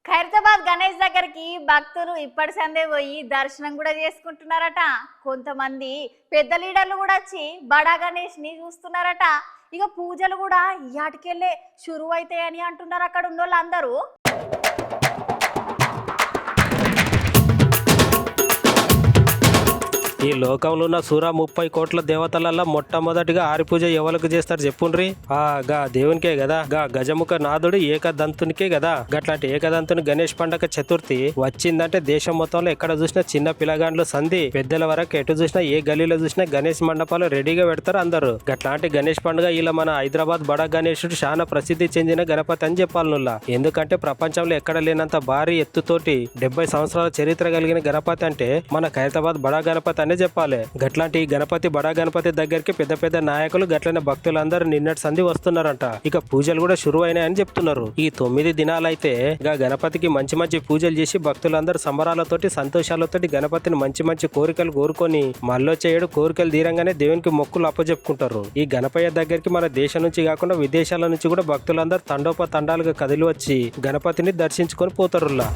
ఖైరతాబాద్ గణేష్ దగ్గరికి భక్తులు ఇప్పటి సందే పోయి దర్శనం కూడా చేసుకుంటున్నారట. కొంతమంది పెద్ద లీడర్లు కూడా వచ్చి బడా గణేష్ ని చూస్తున్నారట. ఇక పూజలు కూడా ఇయాటికెళ్ళే షురువు అవుతాయని అంటున్నారు అక్కడ ఉన్న వాళ్ళందరూ. ఈ లోకంలో ఉన్న సూర 30 కోట్ల దేవతలలో మొట్టమొదటిగా ఆరి పూజ ఎవరికి చేస్తారు చెప్పుండ్రి? గా దేవునికే కదా, గా గజముఖ నాథుడు ఏకదంతునికే కదా. గట్లాంటి ఏకదంతుని గణేష్ పండగ చతుర్థి వచ్చిందంటే దేశం మొత్తంలో ఎక్కడ చూసినా చిన్న పిల్లగాండ్లు సంధి పెద్దల వరకు ఎటు చూసినా ఏ గలీలో చూసినా గణేష్ మండపాలు రెడీగా పెడతారు అందరూ. గట్లాంటి గణేష్ పండుగ ఇలా మన హైదరాబాద్ బడా గణేశుడు చాలా ప్రసిద్ధి చెందిన గణపతి అని చెప్పాలనుల్లా. ఎందుకంటే ప్రపంచంలో ఎక్కడ లేనంత భారీ ఎత్తుతోటి 70 సంవత్సరాల చరిత్ర కలిగిన గణపతి అంటే మన ఖైరతాబాద్ బడా గణపతి అనే చెప్పాలి. గట్లాంటి గణపతి బడా గణపతి దగ్గరికి పెద్ద పెద్ద నాయకులు గట్లనే భక్తులందరూ నిన్నటి సంధి వస్తున్నారంట. ఇక పూజలు కూడా షురు అయినాయని చెప్తున్నారు. ఈ 9 దినాలైతే గణపతికి మంచి మంచి పూజలు చేసి భక్తులందరూ సంబరాలతోటి సంతోషాలతోటి గణపతిని మంచి మంచి కోరికలు కోరుకొని మళ్ళొచ్చేయడు కోరికలు తీరంగానే దేవునికి మొక్కులు అప్పచెప్పుకుంటారు. ఈ గణపయ్య దగ్గరికి మన దేశం నుంచి కాకుండా విదేశాల నుంచి కూడా భక్తులందరూ తండోపతండాలుగా కదిలి వచ్చి గణపతిని దర్శించుకొని పోతారులా.